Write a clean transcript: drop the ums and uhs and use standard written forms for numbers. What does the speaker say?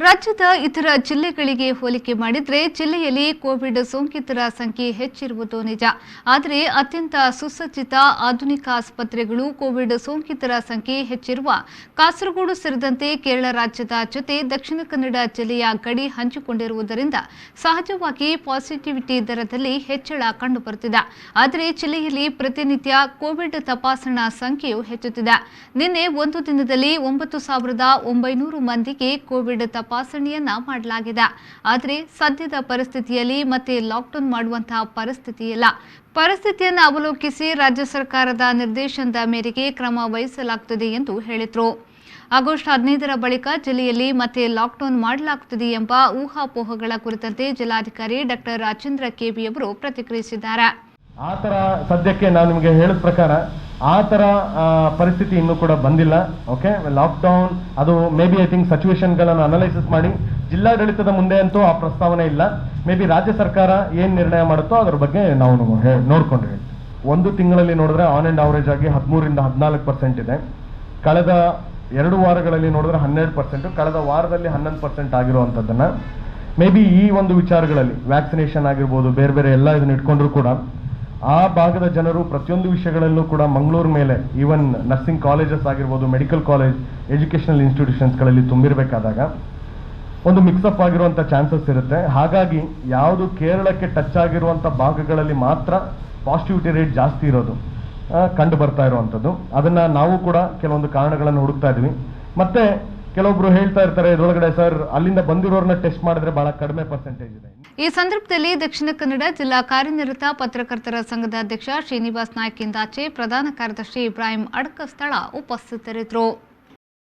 ರಾಜ್ಯದ ಇತರ ಜಿಲ್ಲೆಗಳಿಗೆ ಹೋಲಿಕೆ ಮಾಡಿದರೆ ಜಿಲ್ಲೆಯಲ್ಲಿ ಕೋವಿಡ್ ಸೋಂಕಿತರ ಸಂಖ್ಯೆ ಹೆಚ್ಚಿರುವುದು ನಿಜ. ಆದರೆ ಅತ್ಯಂತ ಸುಸಜ್ಜಿತ ಆಧುನಿಕ ಆಸ್ಪತ್ರೆಗಳು ಕೋವಿಡ್ ಸೋಂಕಿತರ ಸಂಖ್ಯೆ ಹೆಚ್ಚಿರುವ ಕಾಸರಗೋಡು ಸೇರಿದಂತೆ ಕೇರಳ ರಾಜ್ಯದ ಜೊತೆ ದಕ್ಷಿಣ ಕನ್ನಡ ಜಿಲ್ಲೆಯ ಗಡಿ ಹಂಚಿಕೊಂಡಿರುವುದರಿಂದ ಸಹಜವಾಗಿ ಪಾಸಿಟಿವಿಟಿ ದರದಲ್ಲಿ ಹೆಚ್ಚಳ ಕಂಡುಬರುತ್ತಿದೆ. ಆದರೆ ಜಿಲ್ಲೆಯಲ್ಲಿ ಪ್ರತಿನಿತ್ಯ ಕೋವಿಡ್ ತಪಾಸಣಾ ಸಂಖ್ಯೆಯು ಹೆಚ್ಚುತ್ತಿದೆ. ನಿನ್ನೆ ಒಂದು ದಿನದಲ್ಲಿ 9,900 ಮಂದಿಗೆ ಕೋವಿಡ್ ತಪಾಸಣೆಯನ್ನ ಮಾಡಲಾಗಿದೆ. ಆದರೆ ಸದ್ಯದ ಪರಿಸ್ಥಿತಿಯಲ್ಲಿ ಮತ್ತೆ ಲಾಕ್ಡೌನ್ ಮಾಡುವಂತಹ ಪರಿಸ್ಥಿತಿ ಇಲ್ಲ. ಪರಿಸ್ಥಿತಿಯನ್ನು ಅವಲೋಕಿಸಿ ರಾಜ್ಯ ಸರ್ಕಾರದ ನಿರ್ದೇಶನದ ಮೇರೆಗೆ ಕ್ರಮ ವಹಿಸಲಾಗುತ್ತದೆ ಎಂದು ಹೇಳಿದರು. ಆಗಸ್ಟ್ 15ರ ಬಳಿಕ ಜಿಲ್ಲೆಯಲ್ಲಿ ಮತ್ತೆ ಲಾಕ್ಡೌನ್ ಮಾಡಲಾಗುತ್ತದೆ ಎಂಬ ಊಹಾಪೋಹಗಳ ಕುರಿತಂತೆ ಜಿಲ್ಲಾಧಿಕಾರಿ ಡಾಕ್ಟರ್ ರಾಜೇಂದ್ರ ಕೆಬಿ ಅವರು ಪ್ರತಿಕ್ರಿಯಿಸಿದ್ದಾರೆ. ಆ ಥರ ಸದ್ಯಕ್ಕೆ ನಾನು ನಿಮಗೆ ಹೇಳಿದ ಪ್ರಕಾರ ಆ ಥರ ಪರಿಸ್ಥಿತಿ ಇನ್ನೂ ಕೂಡ ಬಂದಿಲ್ಲ. ಓಕೆ, ಲಾಕ್ಡೌನ್ ಅದು ಮೇ ಬಿ ಐ ಥಿಂಕ್ ಸಿಚುವೇಶನ್ಗಳನ್ನು ಅನಲೈಸಿಸ್ ಮಾಡಿ ಜಿಲ್ಲಾಡಳಿತದ ಮುಂದೆ ಅಂತೂ ಆ ಪ್ರಸ್ತಾವನೆ ಇಲ್ಲ. ಮೇ ಬಿ ರಾಜ್ಯ ಸರ್ಕಾರ ಏನು ನಿರ್ಣಯ ಮಾಡುತ್ತೋ ಅದ್ರ ಬಗ್ಗೆ ನಾವು ನೋಡ್ಕೊಂಡು ಹೇಳ್ತೀವಿ. ಒಂದು ತಿಂಗಳಲ್ಲಿ ನೋಡಿದ್ರೆ ಆನ್ ಆ್ಯಂಡ್ ಅವರೇಜ್ ಆಗಿ 13ರಿಂದ 14% ಇದೆ. ಕಳೆದ 2 ವಾರಗಳಲ್ಲಿ ನೋಡಿದ್ರೆ 12%, ಕಳೆದ ವಾರದಲ್ಲಿ 11% ಆಗಿರುವಂಥದ್ದನ್ನು ಮೇ ಬಿ ಈ ಒಂದು ವಿಚಾರಗಳಲ್ಲಿ ವ್ಯಾಕ್ಸಿನೇಷನ್ ಆಗಿರ್ಬೋದು, ಬೇರೆ ಬೇರೆ ಎಲ್ಲ ಇದನ್ನ ಇಟ್ಕೊಂಡ್ರು ಕೂಡ ಆ ಭಾಗದ ಜನರು ಪ್ರತಿಯೊಂದು ವಿಷಯಗಳಲ್ಲೂ ಕೂಡ ಮಂಗಳೂರು ಮೇಲೆ ಈವನ್ ನರ್ಸಿಂಗ್ ಕಾಲೇಜಸ್ ಆಗಿರ್ಬೋದು, ಮೆಡಿಕಲ್ ಕಾಲೇಜ್, ಎಜುಕೇಷನಲ್ ಇನ್ಸ್ಟಿಟ್ಯೂಷನ್ಸ್ಗಳಲ್ಲಿ ತುಂಬಿರಬೇಕಾದಾಗ ಒಂದು ಮಿಕ್ಸಪ್ ಆಗಿರುವಂಥ ಚಾನ್ಸಸ್ ಇರುತ್ತೆ. ಹಾಗಾಗಿ ಯಾವುದು ಕೇರಳಕ್ಕೆ ಟಚ್ ಆಗಿರುವಂಥ ಭಾಗಗಳಲ್ಲಿ ಮಾತ್ರ ಪಾಸಿಟಿವಿಟಿ ರೇಟ್ ಜಾಸ್ತಿ ಇರೋದು ಕಂಡು ಬರ್ತಾ ಇರುವಂಥದ್ದು. ಅದನ್ನು ನಾವು ಕೂಡ ಕೆಲವೊಂದು ಕಾರಣಗಳನ್ನು ಹುಡುಕ್ತಾ ಇದ್ವಿ. ಮತ್ತೆ ಕೆಲವೊಬ್ರು ಹೇಳ್ತಾ ಇರ್ತಾರೆ ಇದರೊಳಗಡೆ ಸರ್ ಅಲ್ಲಿಂದ ಬಂದಿರೋರನ್ನ ಟೆಸ್ಟ್ ಮಾಡಿದ್ರೆ ಬಹಳ ಕಡಿಮೆ ಪರ್ಸೆಂಟೇಜ್ ಇದೆ. ಈ ಸಂದರ್ಭದಲ್ಲಿ ದಕ್ಷಿಣ ಕನ್ನಡ ಜಿಲ್ಲಾ ಕಾರ್ಯನಿರತ ಪತ್ರಕರ್ತರ ಸಂಘದ ಅಧ್ಯಕ್ಷ ಶ್ರೀನಿವಾಸ್ ನಾಯ್ಕ್ ಇಂದಾಚೆ, ಪ್ರಧಾನ ಕಾರ್ಯದರ್ಶಿ ಇಬ್ರಾಹಿಂ ಅಡ್ಕಸ್ಥಳ ಉಪಸ್ಥಿತರಿದ್ದರು.